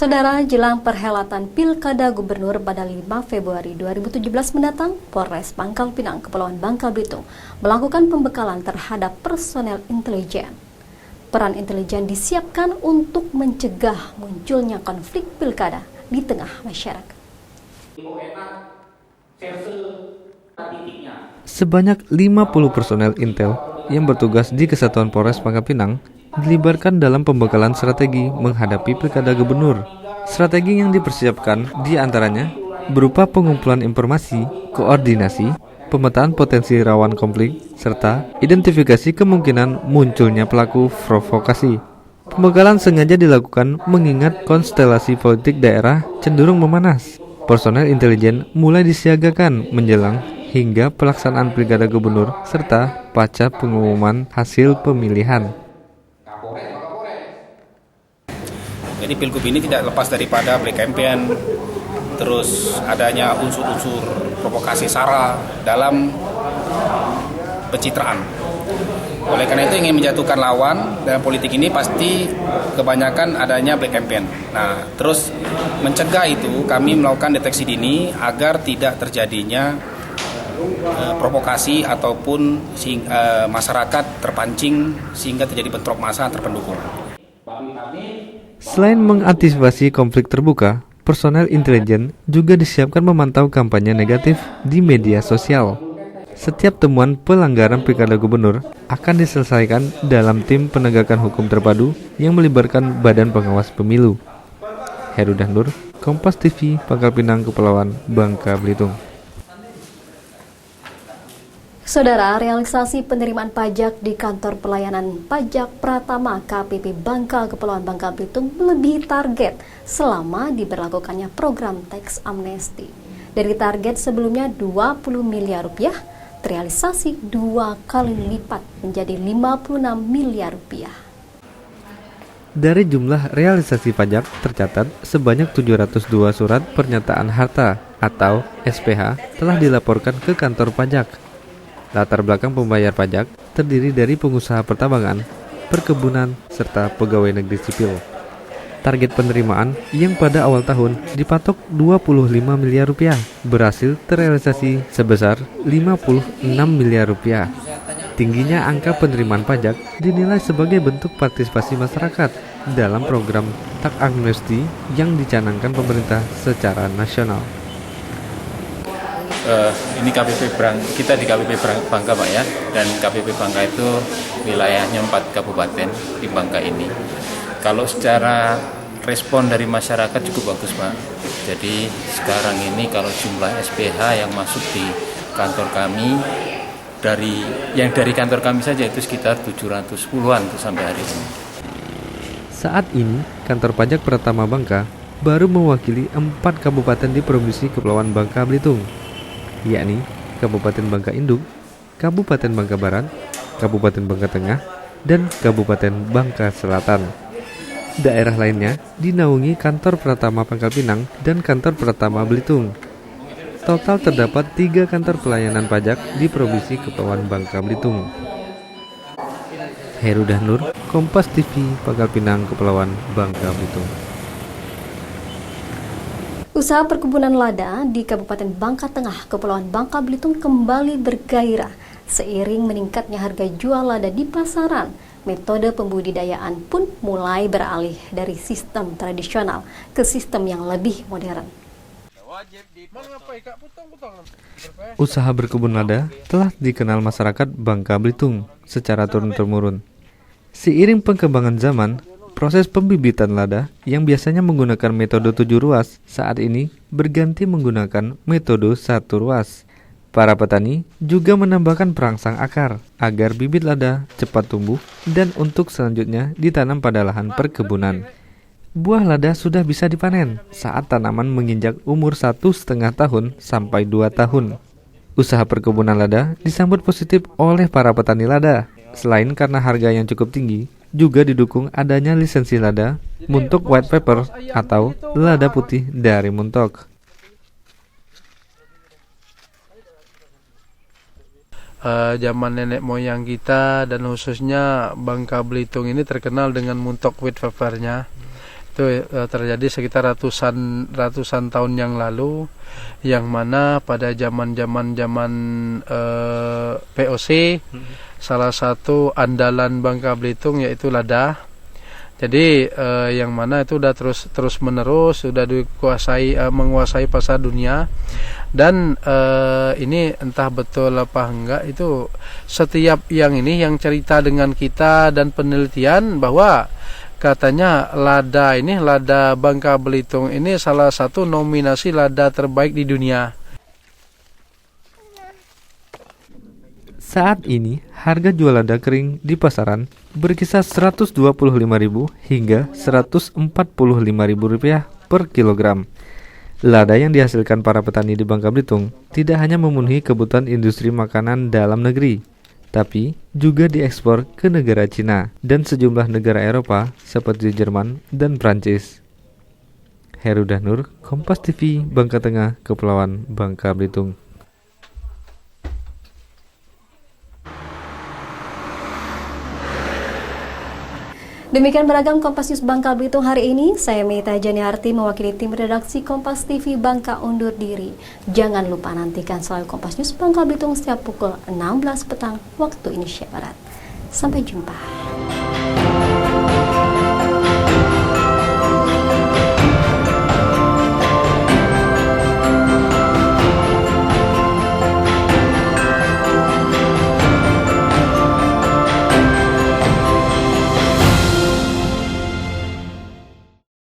Saudara, jelang perhelatan Pilkada Gubernur pada 5 Februari 2017 mendatang, Polres Pangkal Pinang, Kepulauan Bangka Belitung, melakukan pembekalan terhadap personel intelijen. Peran intelijen disiapkan untuk mencegah munculnya konflik pilkada di tengah masyarakat. Sebanyak 50 personel Intel yang bertugas di Kesatuan Polres Pangkal Pinang dilibatkan dalam pembekalan strategi menghadapi Pilkada Gubernur. Strategi yang dipersiapkan diantaranya berupa pengumpulan informasi, koordinasi, pemetaan potensi rawan konflik, serta identifikasi kemungkinan munculnya pelaku provokasi. Pembekalan sengaja dilakukan mengingat konstelasi politik daerah cenderung memanas. Personel intelijen mulai disiagakan menjelang hingga pelaksanaan Pilkada Gubernur serta pasca pengumuman hasil pemilihan. Jadi Pilgub ini tidak lepas daripada black campaign, terus adanya unsur-unsur provokasi sara dalam pencitraan. Oleh karena itu ingin menjatuhkan lawan dalam politik ini pasti kebanyakan adanya black campaign. Nah, terus mencegah itu kami melakukan deteksi dini agar tidak terjadinya provokasi ataupun masyarakat terpancing sehingga terjadi bentrok massa antar pendukung. Selain mengantisipasi konflik terbuka, personel intelijen juga disiapkan memantau kampanye negatif di media sosial. Setiap temuan pelanggaran Pilkada Gubernur akan diselesaikan dalam tim penegakan hukum terpadu yang melibatkan Badan Pengawas Pemilu. Herudah Nur, Kompas TV, Pangkal Pinang, Kepulauan Bangka Belitung. Saudara, realisasi penerimaan pajak di Kantor Pelayanan Pajak Pratama KPP Bangka Kepulauan Bangka Belitung melebihi target selama diberlakukannya program tax amnesty. Dari target sebelumnya 20 miliar rupiah, terrealisasi 2 kali lipat menjadi 56 miliar rupiah. Dari jumlah realisasi pajak tercatat sebanyak 702 surat pernyataan harta atau SPH telah dilaporkan ke kantor pajak. Latar belakang pembayar pajak terdiri dari pengusaha pertambangan, perkebunan, serta pegawai negeri sipil. Target penerimaan yang pada awal tahun dipatok 25 miliar rupiah berhasil terrealisasi sebesar 56 miliar rupiah. Tingginya angka penerimaan pajak dinilai sebagai bentuk partisipasi masyarakat dalam program tax amnesty yang dicanangkan pemerintah secara nasional. Ini kita di KPP Bangka Pak ya, dan KPP Bangka itu wilayahnya 4 kabupaten di Bangka ini. Kalau secara respon dari masyarakat cukup bagus Pak. Jadi sekarang ini kalau jumlah SPH yang masuk di kantor kami dari kantor kami saja itu sekitar 710-an sampai hari ini. Saat ini kantor pajak Pratama Bangka baru mewakili 4 kabupaten di Provinsi Kepulauan Bangka Belitung, yakni Kabupaten Bangka Induk, Kabupaten Bangka Barat, Kabupaten Bangka Tengah, dan Kabupaten Bangka Selatan. Daerah lainnya dinaungi Kantor Pratama Pangkal Pinang dan Kantor Pratama Belitung. Total terdapat 3 kantor pelayanan pajak di Provinsi Kepulauan Bangka Belitung. Herudah Nur, Kompas TV, Pangkal Pinang, Kepulauan Bangka Belitung. Usaha perkebunan lada di Kabupaten Bangka Tengah, Kepulauan Bangka Belitung kembali bergairah seiring meningkatnya harga jual lada di pasaran. Metode pembudidayaan pun mulai beralih dari sistem tradisional ke sistem yang lebih modern. Usaha berkebun lada telah dikenal masyarakat Bangka Belitung secara turun-temurun. Seiring perkembangan zaman, proses pembibitan lada yang biasanya menggunakan metode 7 ruas saat ini berganti menggunakan metode 1 ruas. Para petani juga menambahkan perangsang akar agar bibit lada cepat tumbuh dan untuk selanjutnya ditanam pada lahan perkebunan. Buah lada sudah bisa dipanen saat tanaman menginjak umur 1,5 tahun sampai 2 tahun. Usaha perkebunan lada disambut positif oleh para petani lada. Selain karena harga yang cukup tinggi, juga didukung adanya lisensi lada Muntok White Pepper atau lada putih dari Muntok. Zaman nenek moyang kita dan khususnya Bangka Belitung ini terkenal dengan Muntok White Pepper-nya. Itu terjadi sekitar ratusan tahun yang lalu, yang mana pada zaman VOC, salah satu andalan Bangka Belitung yaitu lada. Jadi yang mana itu udah terus menerus sudah menguasai pasar dunia. Dan ini entah betul apa enggak, itu setiap yang cerita dengan kita dan penelitian bahwa katanya lada Bangka Belitung ini salah satu nominasi lada terbaik di dunia. Saat ini, harga jual lada kering di pasaran berkisar Rp125.000 hingga Rp145.000 per kilogram. Lada yang dihasilkan para petani di Bangka Belitung tidak hanya memenuhi kebutuhan industri makanan dalam negeri, tapi juga diekspor ke negara Cina dan sejumlah negara Eropa seperti Jerman dan Prancis. Herudah Nur, Kompas TV, Bangka Tengah, Kepulauan Bangka Belitung. Demikian beragam Kompas News Bangka Belitung hari ini. Saya Meta Janiarti mewakili tim redaksi Kompas TV Bangka undur diri. Jangan lupa nantikan selalu Kompas News Bangka Belitung setiap pukul 16 petang waktu Indonesia Barat. Sampai jumpa.